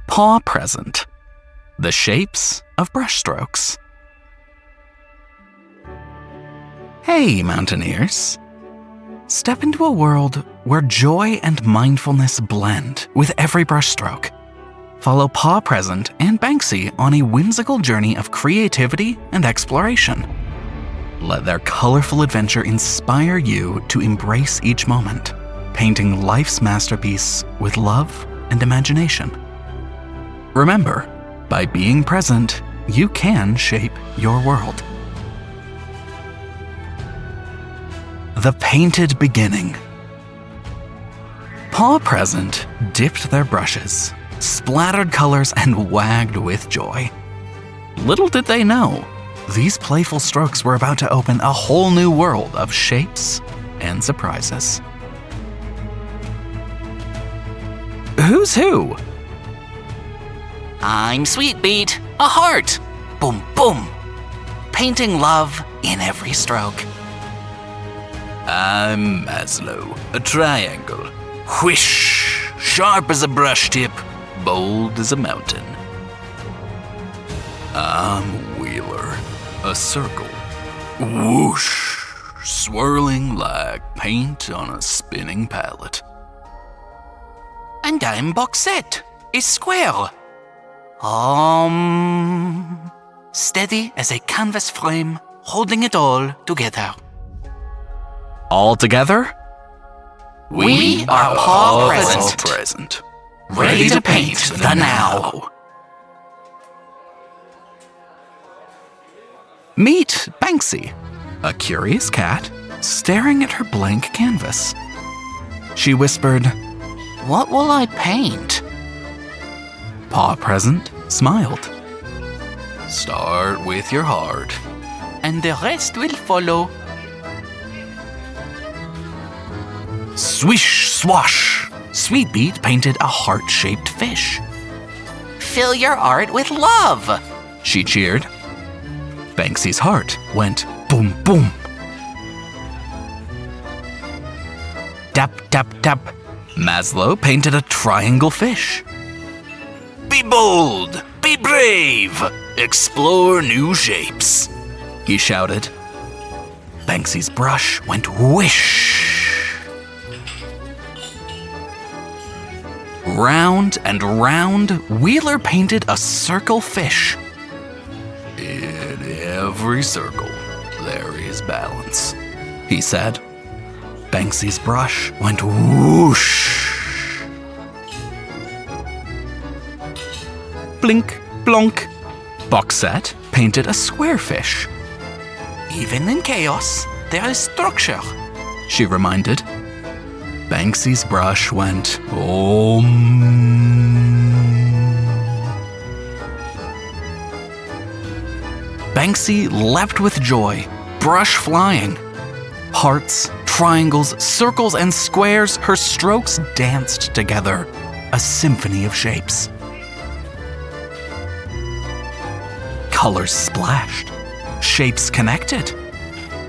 Paw Present. The Shapes of Brushstrokes. Hey, Mountaineers. Step into a world where joy and mindfulness blend with every brushstroke. Follow Paw Present and Bansky on a whimsical journey of creativity and exploration. Let their colorful adventure inspire you to embrace each moment, painting life's masterpiece with love and imagination. Remember, by being present, you can shape your world. The Painted Beginning. Paw Present dipped their brushes, splattered colors, and wagged with joy. Little did they know, these playful strokes were about to open a whole new world of shapes and surprises. Who's who? I'm Sweetbeat, a heart. Boom, boom. Painting love in every stroke. I'm Maslow, a triangle. Whish, sharp as a brush tip, bold as a mountain. I'm Wheeler, a circle. Whoosh, swirling like paint on a spinning palette. And I'm Boxette, a square. Steady as a canvas frame, holding it all together. All together? We are Paw Present. Ready to paint the now. Meet Bansky, a curious cat staring at her blank canvas. She whispered, What will I paint? Paw Present smiled. Start with your heart. And the rest will follow. Swish, swash! Sweetbeat painted a heart-shaped fish. Fill your art with love. She cheered. Banksy's heart went boom, boom. Tap, tap, tap. Maslow painted a triangle fish. Be bold, be brave, explore new shapes, he shouted. Banksy's brush went whish. Round and round, Wheeler painted a circle fish. In every circle, there is balance, he said. Banksy's brush went whoosh. Blink, blonk. Boxette painted a square fish. Even in chaos, there is structure, she reminded. Banksy's brush went OMMM. Bansky leapt with joy, brush flying. Hearts, triangles, circles, and squares, her strokes danced together, a symphony of shapes. Colors splashed, shapes connected.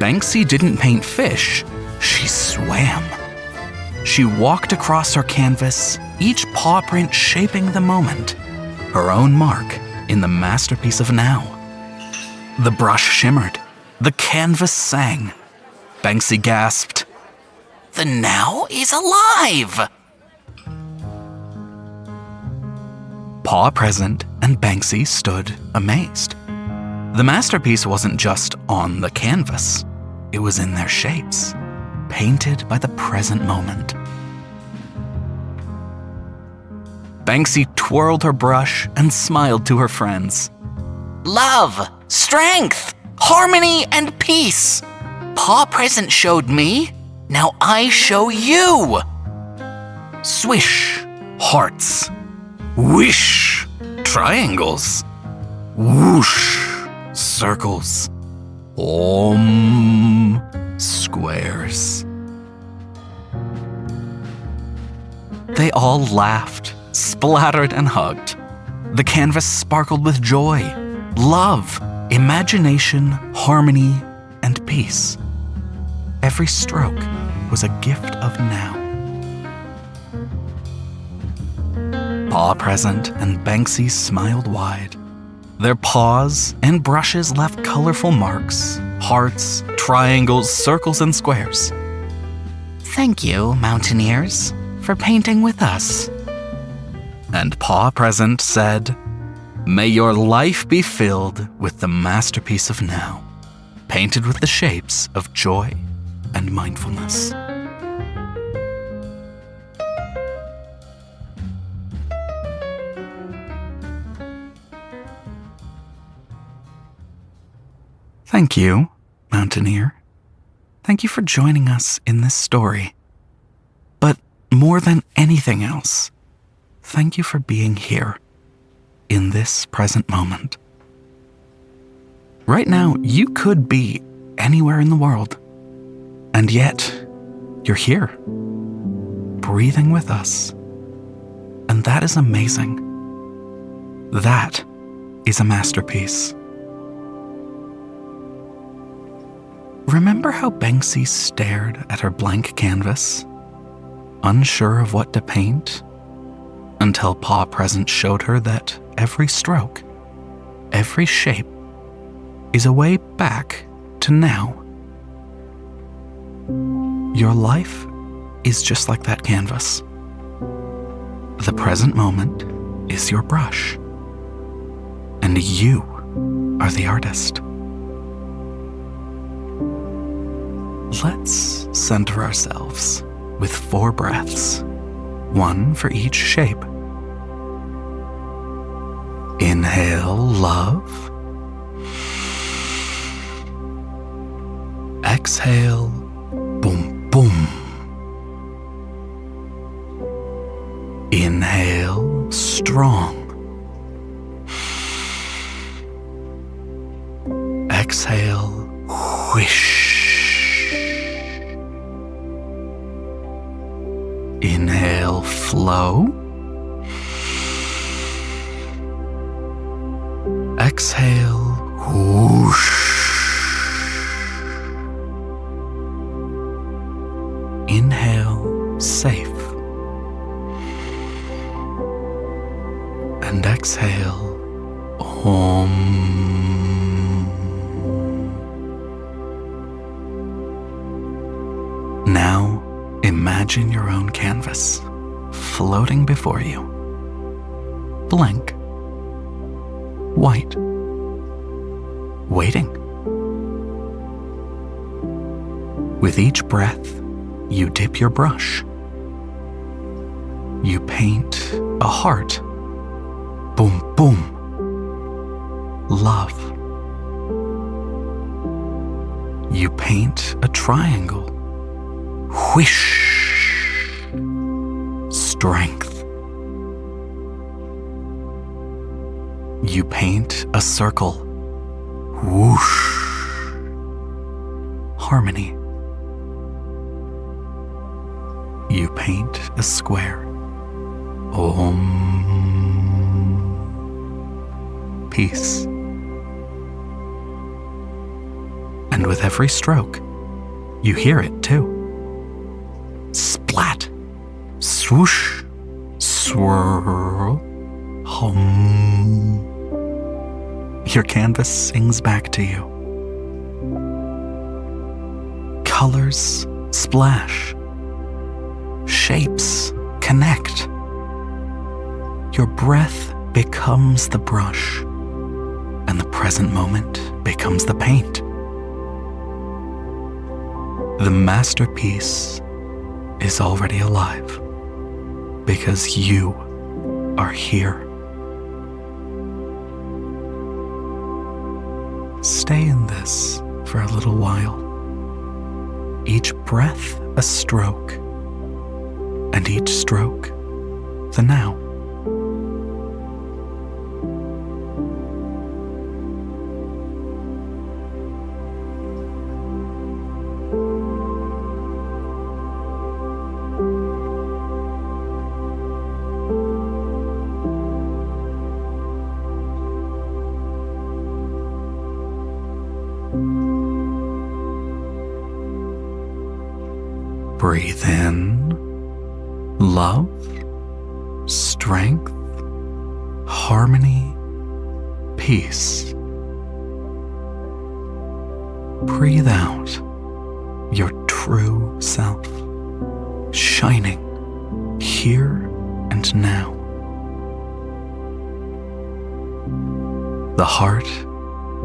Bansky didn't paint fish, she swam. She walked across her canvas, each paw print shaping the moment, her own mark in the masterpiece of now. The brush shimmered, the canvas sang. Bansky gasped, The now is alive! Paw Present and Bansky stood amazed. The masterpiece wasn't just on the canvas, it was in their shapes, painted by the present moment. Bansky twirled her brush and smiled to her friends. Love, strength, harmony, and peace. Paw Present showed me, now I show you. Swish, hearts. Whish, triangles. Whoosh, circles. Squares. They all laughed, splattered, and hugged. The canvas sparkled with joy, love, imagination, harmony, and peace. Every stroke was a gift of now. Paw Present and Banksy smiled wide. Their paws and brushes left colorful marks, hearts, triangles, circles, and squares. Thank you, Mountaineers, for painting with us. And Paw Present said, "May your life be filled with the masterpiece of now, painted with the shapes of joy and mindfulness." Thank you, Mountaineer. Thank you for joining us in this story. But more than anything else, thank you for being here, in this present moment. Right now, you could be anywhere in the world, and yet you're here, breathing with us. And that is amazing. That is a masterpiece. Remember how Banksy stared at her blank canvas, unsure of what to paint, until Paw Present showed her that every stroke, every shape, is a way back to now. Your life is just like that canvas. The present moment is your brush, and you are the artist. Let's center ourselves with 4 breaths, 1 for each shape. Inhale, love. Exhale, boom, boom. Inhale, strong. Exhale, whish. Inhale, flow. Exhale, whoosh. Inhale, safe. And exhale, OMMM. Now, imagine your own canvas floating before you. Blank. White. Waiting. With each breath, you dip your brush. You paint a heart. Boom, boom. Love. You paint a triangle. Whish. Strength. You paint a circle. Whoosh. Harmony. You paint a square. OMMM. Peace. And with every stroke, you hear it too. Splat. Swoosh. Swirl. Hum. Your canvas sings back to you. Colors splash. Shapes connect. Your breath becomes the brush, and the present moment becomes the paint. The masterpiece is already alive because you are here. Stay in this for a little while. Each breath a stroke, and each stroke the now. Breathe in, love, strength, harmony, peace. Breathe out your true self, shining here and now. The heart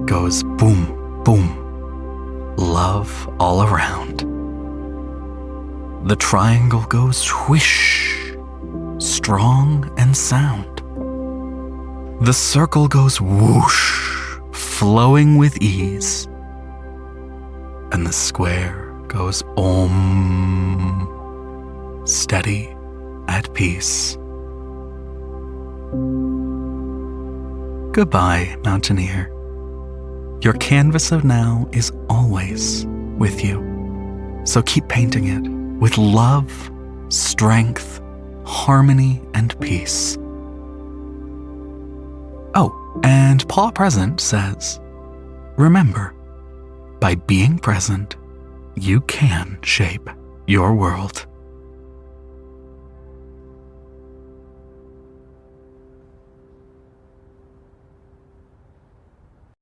goes boom, boom, love all around. The triangle goes whish, strong and sound. The circle goes whoosh, flowing with ease. And the square goes OMMM, steady, at peace. Goodbye, Mountaineer. Your canvas of now is always with you, so keep painting it with love, strength, harmony, and peace. Oh, and Paw Present says, remember, by being present, you can shape your world.